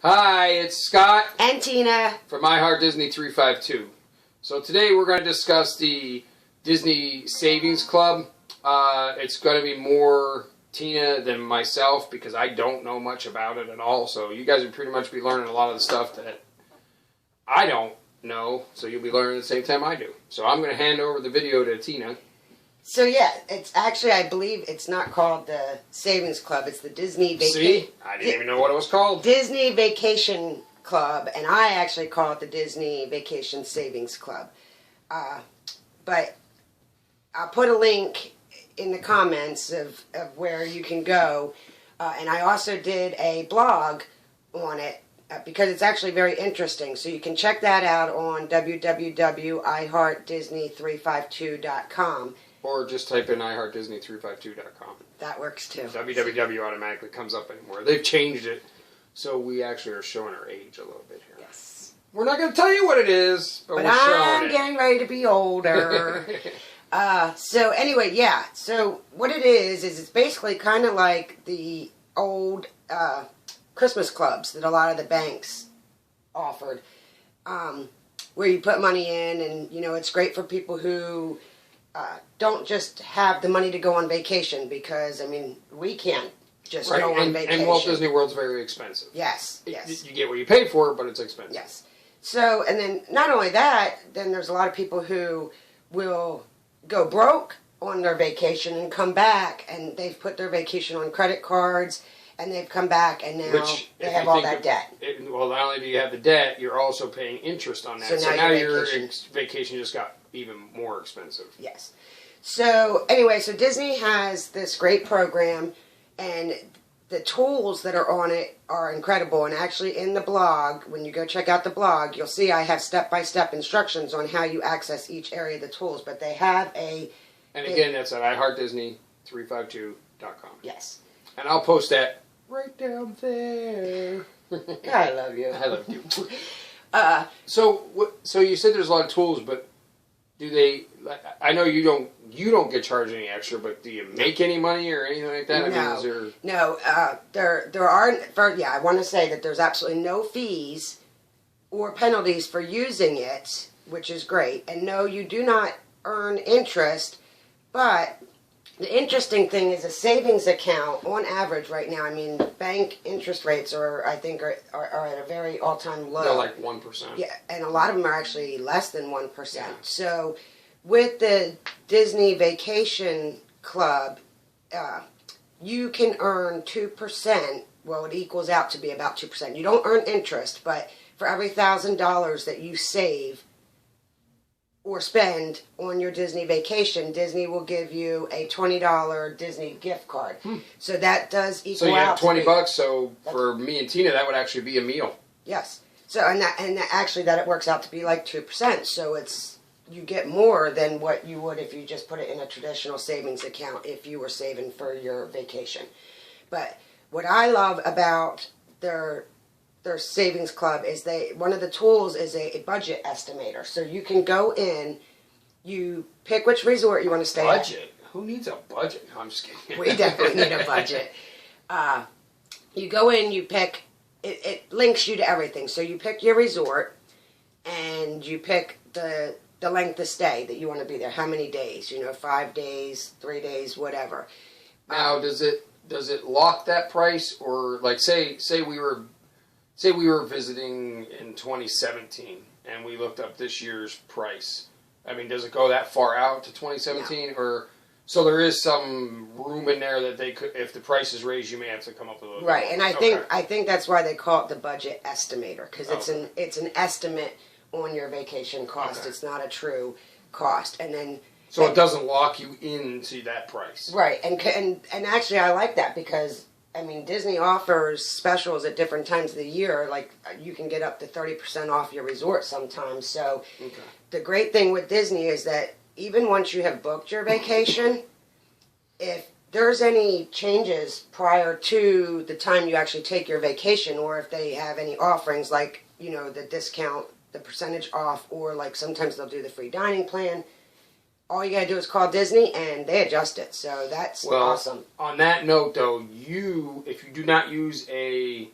Hi, it's Scott and Tina from iHeartDisney 352. So today we're going to discuss the Disney Savings Club. It's going to be more Tina than myself because I don't know much about it at all. So you guys will pretty much be learning a lot of the stuff that I don't know. So you'll be learning at the same time I do. So I'm going to hand over the video to Tina. So yeah, it's actually, I believe it's not called the Savings Club. It's the Disney See? I didn't even know what it was called. Disney Vacation Club, and I actually call it the Disney Vacation Savings Club. But I'll put a link in the comments of where you can go. And I also did a blog on it because it's actually very interesting. So you can check that out on www.iheartdisney352.com. Or just type in iHeartDisney352.com. That works too. www automatically comes up anymore. They've changed it, so we actually are showing our age a little bit here. Yes. We're not going to tell you what it is, but we're showing I'm getting ready to be older. So anyway, yeah. So what it is it's basically kind of like the old Christmas clubs that a lot of the banks offered, where you put money in, and you know it's great for people who don't just have the money to go on vacation, because I mean we can't just go on vacation. And Walt Disney World's very expensive. Yes, yes. You get what you pay for, but it's expensive. Yes. So, and then not only that, then there's a lot of people who will go broke on their vacation and come back, and they've put their vacation on credit cards, and they've come back, and now they have all that debt. Well, not only do you have the debt, you're also paying interest on that. So now your vacation just got even more expensive. Yes. So anyway, so Disney has this great program, and the tools that are on it are incredible. And actually in the blog, when you go check out the blog, you'll see I have step-by-step instructions on how you access each area of the tools. But they have a... And again, that's at iHeartDisney352.com. Yes. And I'll post that right down there. I love you. I love you. So you said there's a lot of tools, but do they? I know you don't get charged any extra, but do you make any money or anything like that? No, I mean, is there... No. There aren't. I want to say that there's absolutely no fees or penalties for using it, which is great. And no, you do not earn interest. But the interesting thing is a savings account, on average right now, I mean, bank interest rates are at a very all-time low. They're like 1%. Yeah, and a lot of them are actually less than 1%. Yeah. So with the Disney Vacation Club, you can earn 2%. Well, it equals out to be about 2%. You don't earn interest, but for every $1,000 that you save or spend on your Disney vacation, Disney will give you a $20 Disney gift card. So that does equal out. So you have $20. So for me and Tina, that would actually be a meal. Yes. So and actually that it works out to be like 2%. So you get more than what you would if you just put it in a traditional savings account if you were saving for your vacation. But what I love about their savings club is one of the tools is a budget estimator. So you can go in, you pick which resort you want to stay at. Budget? Who needs a budget? No, I'm just kidding. We definitely need a budget. You go in, you pick, it links you to everything. So you pick your resort, and you pick the length of stay that you want to be there. How many days? 5 days, 3 days, whatever. Now, does it lock that price, or like say we were visiting in 2017 and we looked up this year's price? I mean, does it go that far out to 2017, or so there is some room in there that they could, if the price is raised, you may have to come up with a little right? more. And I think that's why they call it the budget estimator, because it's an estimate on your vacation cost. It's not a true cost, and then. So it doesn't lock you into that price. Right, and actually I like that, because I mean Disney offers specials at different times of the year. Like you can get up to 30% off your resort sometimes. So the great thing with Disney is that even once you have booked your vacation, if there's any changes prior to the time you actually take your vacation, or if they have any offerings like the discount, the percentage off, or like sometimes they'll do the free dining plan. All you gotta do is call Disney, and they adjust it. So that's awesome. On that note, though, if you do not use a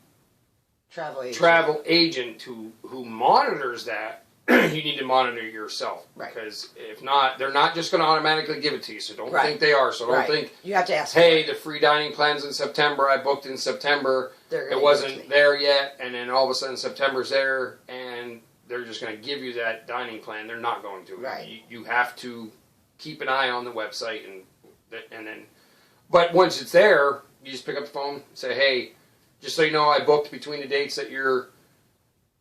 travel agent. Who monitors that, you need to monitor yourself. Right. Because if not, they're not just going to automatically give it to you. So don't Right. think they are. So don't Right. think, You have to ask. hey, the free dining plan's in September. I booked in September. They're gonna It give it wasn't to me. there yet. And then all of a sudden September's there. And they're just going to give you that dining plan. They're not going to. Right. You have to keep an eye on the website. And then, but once it's there, you just pick up the phone and say, hey, just so you know, I booked between the dates that you're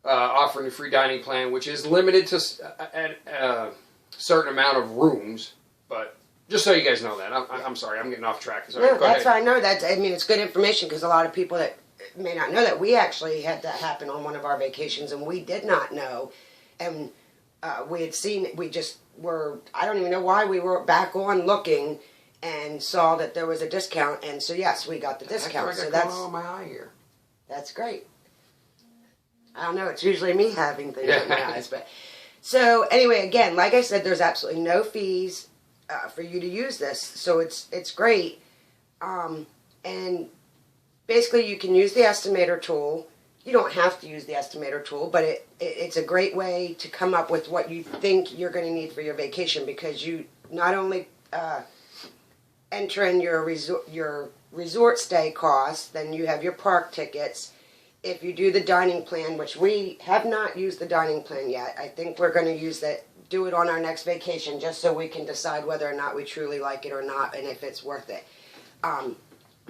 offering a free dining plan, which is limited to a certain amount of rooms. But just so you guys know that. I'm sorry, I'm getting off track. Sorry, No, go that's ahead. fine. No, that's. I mean, it's good information because a lot of people that may not know that we actually had that happen on one of our vacations, and we did not know, and we had seen. We just were. I don't even know why we were back on looking, and saw that there was a discount, and so yes, we got the discount. So that's on my eye here. That's great. I don't know. It's usually me having things in my Yeah. eyes, but so anyway, again, like I said, there's absolutely no fees for you to use this, so it's great. And basically, you can use the estimator tool. You don't have to use the estimator tool, but it's a great way to come up with what you think you're going to need for your vacation because you not only enter in your resort stay costs, then you have your park tickets. If you do the dining plan, which we have not used the dining plan yet, I think we're going to do it on our next vacation just so we can decide whether or not we truly like it or not and if it's worth it.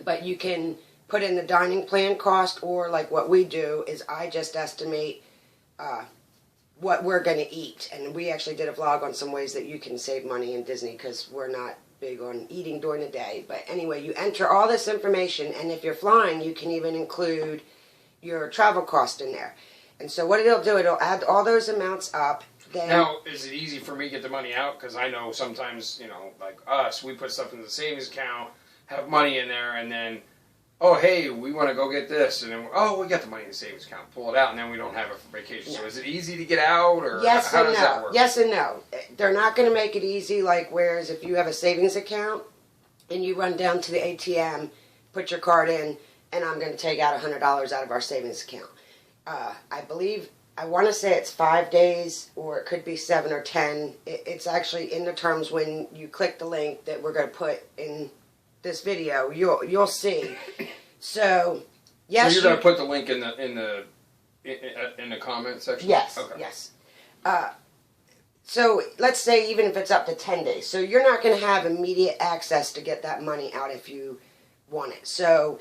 But you can put in the dining plan cost, or like what we do is I just estimate what we're going to eat. And we actually did a vlog on some ways that you can save money in Disney because we're not big on eating during the day. But anyway, you enter all this information, and if you're flying, you can even include your travel cost in there. And so what it'll do, it'll add all those amounts up. Then Now, is it easy for me to get the money out? Because I know sometimes, like us, we put stuff in the savings account, have money in there, and then, oh, hey, we want to go get this. And then, we got the money in the savings account. Pull it out, and then we don't have it for vacation. No. So is it easy to get out, or yes how and does no. that work? Yes and no. They're not going to make it easy. Like whereas if you have a savings account and you run down to the ATM, put your card in, and I'm going to take out $100 out of our savings account. I want to say it's 5 days, or it could be 7 or 10. It's actually in the terms when you click the link that we're going to put in this video. You'll see. So yes, So you're going to put the link in the comment section? Yes, Okay. yes. So let's say even if it's up to 10 days. So you're not going to have immediate access to get that money out if you want it. So,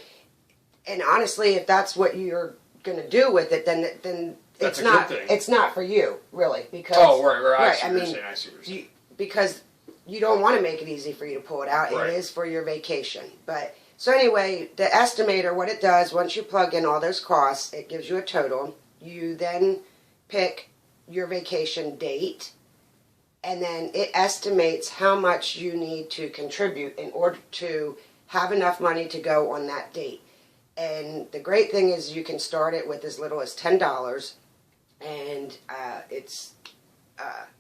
and honestly, if that's what you're going to do with it, then That's it's a not good thing. it's not for you, really. Because Right. I see I what you're mean, saying. I see what you're saying. because you don't want to make it easy for you to pull it out. Right. It is for your vacation. But so anyway, the estimator, what it does, once you plug in all those costs, it gives you a total. You then pick your vacation date, and then it estimates how much you need to contribute in order to have enough money to go on that date. And the great thing is you can start it with as little as $10, and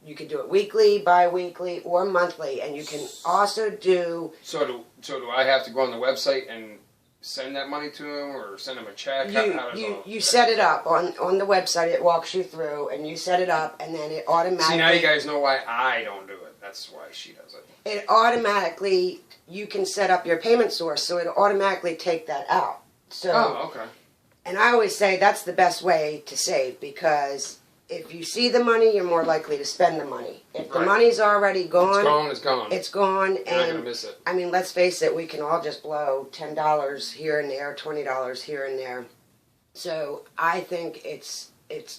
you can do it weekly, bi-weekly, or monthly, and you can also do... So do I have to go on the website and send that money to them, or send them a check? How does You set it up on the website. It walks you through, and you set it up, and then it automatically... See, now you guys know why I don't do it. That's why she does it. It automatically... You can set up your payment source, so it'll automatically take that out. So, Oh, okay. and I always say that's the best way to save, because if you see the money, you're more likely to spend the money. If the Right. money's already gone, It's gone. it's gone. You're not And gonna miss it. I mean, let's face it, we can all just blow $10 here and there, $20 here and there. So I think it's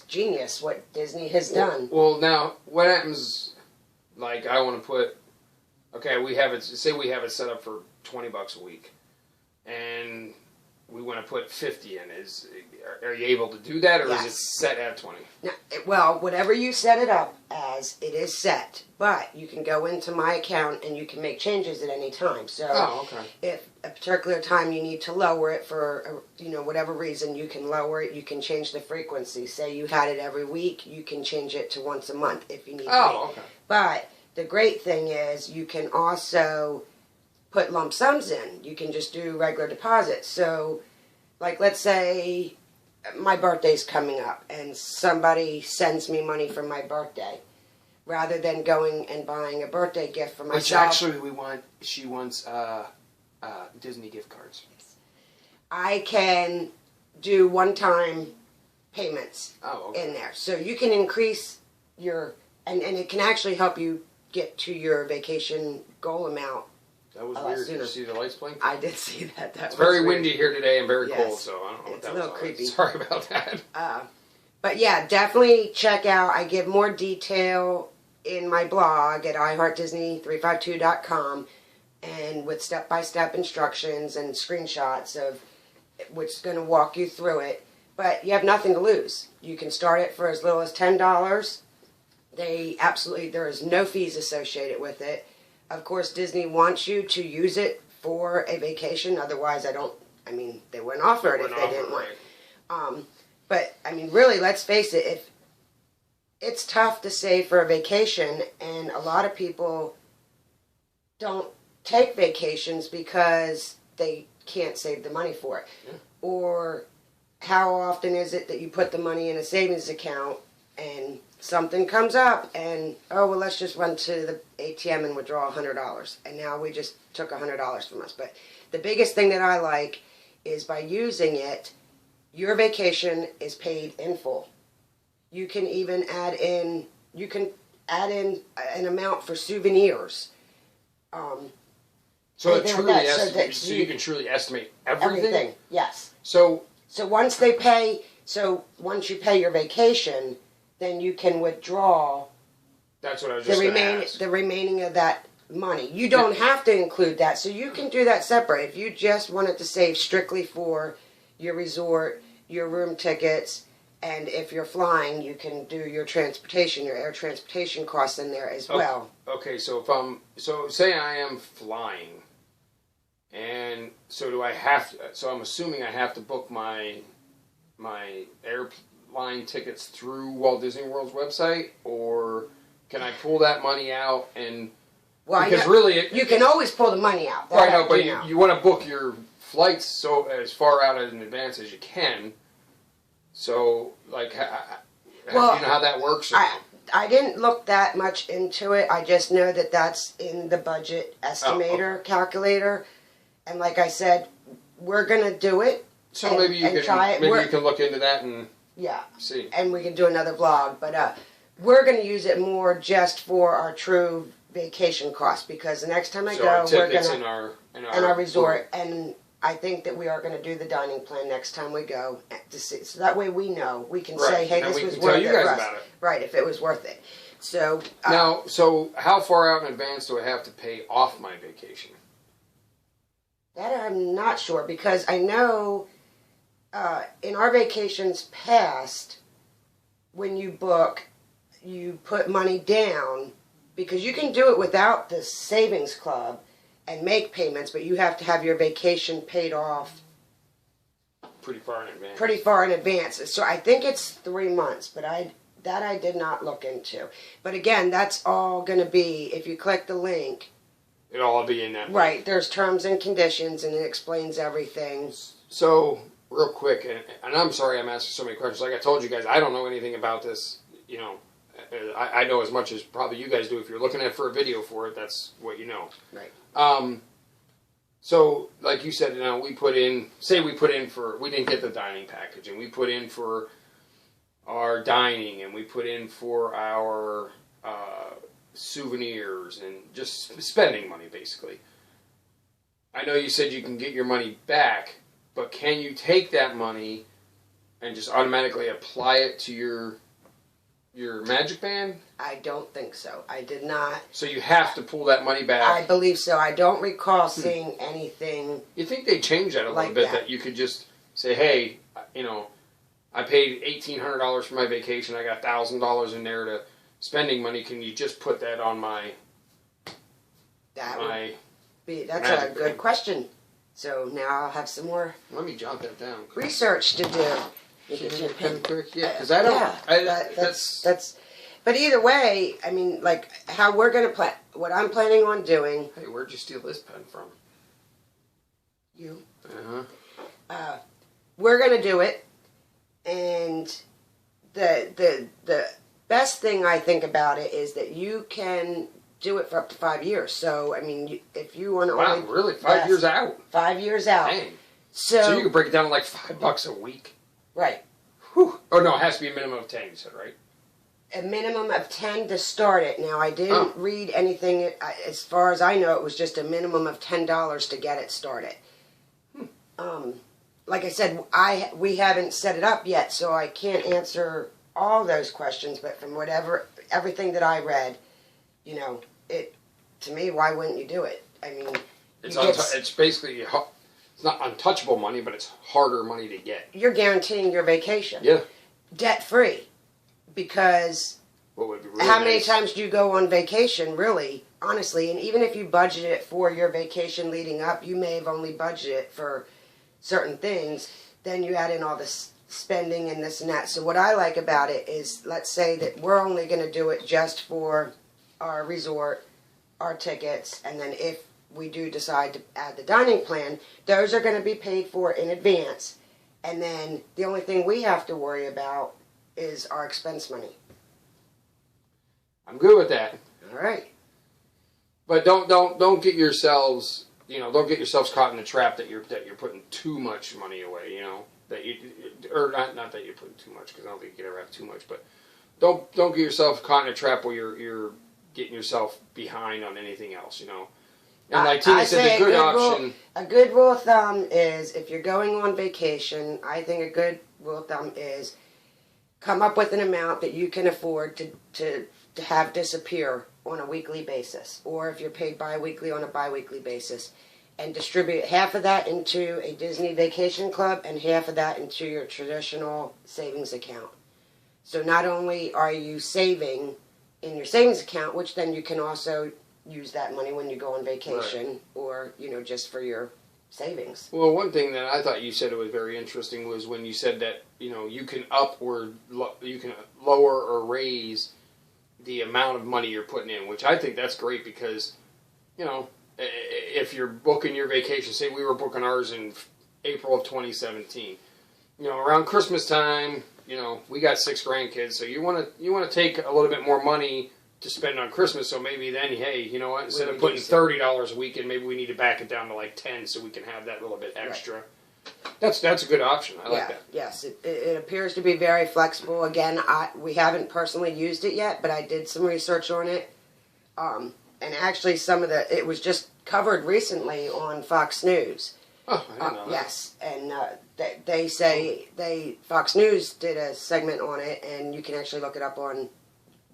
genius what Disney has done. Well, now what happens? Like, I want to put. Okay, we have it. Say we have it set up for $20 a week, and we want to put 50 in. Are you able to do that, or is it Yes. set at 20? Now, well, whatever you set it up as, it is set. But you can go into my account and you can make changes at any time. So Okay. if a particular time you need to lower it for whatever reason, you can lower it. You can change the frequency. Say you had it every week, you can change it to once a month if you need to. Okay. But the great thing is you can also put lump sums in. You can just do regular deposits. So, like, let's say my birthday's coming up and somebody sends me money for my birthday, rather than going and buying a birthday gift for myself. Which actually she wants Disney gift cards. I can do one-time payments okay. in there. So you can increase your, and it can actually help you get to your vacation goal amount. That was weird. Did you see the lights blink? I did see that. It's very windy here today and very cold, so I don't know what it's that a little was. creepy. Sorry about that. But yeah, definitely check out. I give more detail in my blog at iHeartDisney352.com, and with step-by-step instructions and screenshots of which is going to walk you through it. But you have nothing to lose. You can start it for as little as $10. There is no fees associated with it. Of course, Disney wants you to use it for a vacation. Otherwise, they wouldn't offer it if they didn't want it. But, I mean, really, let's face it, it's tough to save for a vacation, and a lot of people don't take vacations because they can't save the money for it. Yeah. Or how often is it that you put the money in a savings account and something comes up and, let's just run to the ATM and withdraw $100. And now we just took $100 from us. But the biggest thing that I like is by using it, your vacation is paid in full. You can even add in an amount for souvenirs. So it truly estimates, so you can truly estimate everything? Yes. So once you pay your vacation, then you can withdraw. That's what I was just going to ask. The remaining of that money. You don't have to include that, so you can do that separate. If you just wanted to save strictly for your resort, your room tickets, and if you're flying, you can do your transportation, your air transportation costs in there as well. Okay, so say I am flying, and so I'm assuming I have to book my airline tickets through Walt Disney World's website, or can I pull that money out and? Well, because really, you can always pull the money out. Right, no, but you want to book your flights so as far out in advance as you can. So, like, do you know how that works? I didn't look that much into it. I just know that that's in the budget estimator calculator, and like I said, we're gonna do it. So maybe you can look into that and see. And we can do another vlog, but we're gonna use it more just for our true vacation costs, because the next time I go, we're gonna in our resort, and I think that we are going to do the dining plan next time we go to see, so that way we know, we can say, hey, this was worth it for us. Right, if it was worth it. So now, so how far out in advance do I have to pay off my vacation? That I'm not sure, because I know in our vacations past, when you book, you put money down, because you can do it without the savings club and make payments, but you have to have your vacation paid off pretty far in advance. So I think it's 3 months, but I did not look into. But again, that's all going to be, if you click the link, it'll all be in that. Right, there's terms and conditions, and it explains everything. So real quick, and I'm sorry I'm asking so many questions. Like I told you guys, I don't know anything about this. You know, I know as much as probably you guys do. If you're looking at for a video for it, that's what you know. Right. So, like you said, we didn't get the dining package, and we put in for our dining, and we put in for our souvenirs, and just spending money, basically. I know you said you can get your money back, but can you take that money and just automatically apply it to your Magic Band? I don't think so. I did not. So you have to pull that money back? I believe so. I don't recall seeing anything. You think they changed that a little bit, that you could just say, hey, I paid $1,800 for my vacation. I got $1,000 in there to spending money. Can you just put that on my That's a good question. So now I'll have some more. Let me jot that down. Research to do. Because I don't. But either way, I mean, like how we're gonna plan. What I'm planning on doing. Hey, where'd you steal this pen from? You. Uh huh. We're gonna do it, And the best thing I think about it is that you can do it for up to 5 years. So, I mean, if you want to... Wow, really? 5 years out? 5 years out. Dang. So you can break it down to like $5 a week? Right. Whew. Oh, no, it has to be a minimum of 10, you said, right? A minimum of 10 to start it. Now, I didn't read anything, as far as I know, it was just a minimum of $10 to get it started. Like I said, we haven't set it up yet, so I can't answer all those questions, but from everything that I read, you know, to me, why wouldn't you do it? I mean, it's basically, it's not untouchable money, but it's harder money to get. You're guaranteeing your vacation. Yeah. Debt-free. Because what would be really how many times do you go on vacation, really, honestly? And even if you budget it for your vacation leading up, you may have only budgeted for certain things. Then you add in all this spending and this and that. So what I like about it is, let's say that we're only going to do it just for our resort, our tickets, and then if we do decide to add the dining plan, those are going to be paid for in advance. And then the only thing we have to worry about is our expense money. I'm good with that. All right. But don't get yourselves, don't get yourselves caught in the trap that you're putting too much money away, or not that you're putting too much, because I don't think you can ever have too much, but don't get yourself caught in a trap where you're getting yourself behind on anything else, And like Tina said, the good option. A good rule of thumb is, if you're going on vacation, I think a good rule of thumb is come up with an amount that you can afford to have disappear on a weekly basis, or if you're paid bi-weekly, on a bi-weekly basis, and distribute half of that into a Disney Vacation Club and half of that into your traditional savings account. So not only are you saving in your savings account, which then you can also use that money when you go on vacation, right, or just for your savings. Well, one thing that I thought you said it was very interesting was when you said that you can up or you can lower or raise the amount of money you're putting in, which I think that's great because if you're booking your vacation, say we were booking ours in April of 2017, around Christmas time, we got 6 grandkids, so you want to take a little bit more money to spend on Christmas, so maybe then, hey, you know what, instead of putting $30 a weekend, maybe we need to back it down to like 10 so we can have that little bit extra. Right. That's a good option. I like that. Yes, it appears to be very flexible. Again, we haven't personally used it yet, but I did some research on it. And actually it was just covered recently on Fox News. Oh, I didn't know that. Yes, and they say Fox News did a segment on it, and you can actually look it up on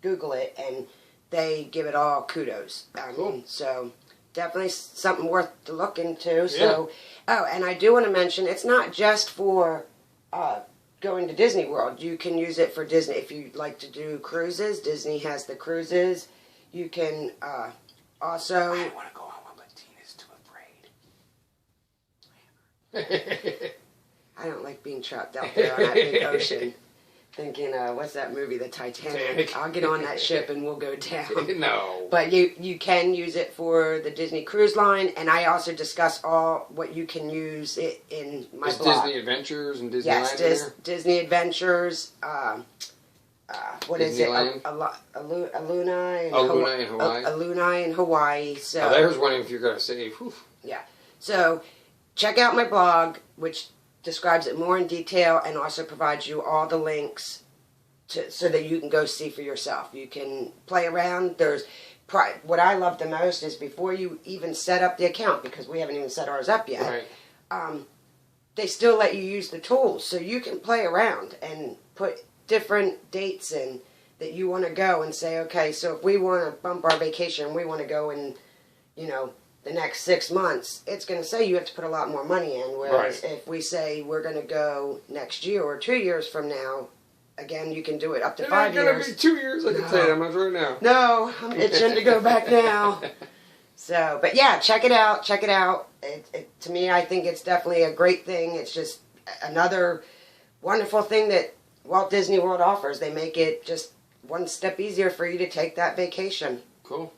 Google it, and they give it all kudos. Cool. So definitely something worth to look into. So, and I do want to mention, it's not just for going to Disney World. You can use it for Disney. If you like to do cruises, Disney has the cruises. You can also... I want to go on one, but Tina's too afraid. I don't like being trapped out there on that big ocean. Thinking, what's that movie, The Titanic? I'll get on that ship and we'll go down. No. But you can use it for the Disney Cruise Line, and I also discuss all what you can use it in my blog. Disney Adventures and Disneyland? Yes, Disney Adventures. What is it? Aluna in Hawaii. Aluna in Hawaii. So there's one if you're going to say, whew. Yeah. So check out my blog, which describes it more in detail and also provides you all the links so that you can go see for yourself. You can play around. What I love the most is before you even set up the account, because we haven't even set ours up yet, right, they still let you use the tools. So you can play around and put different dates in that you want to go and say, okay, so if we want to bump our vacation, we want to go in, the next 6 months, it's going to say you have to put a lot more money in. Whereas if we say we're going to go next year or 2 years from now, again, you can do it up to 5 years. It's going to be 2 years, I can tell you that much right now. No, I'm itching to go back now. So, but yeah, check it out. Check it out. To me, I think it's definitely a great thing. It's just another wonderful thing that Walt Disney World offers. They make it just one step easier for you to take that vacation. Cool.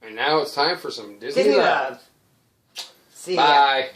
And now it's time for some Disney Love. See ya. Bye.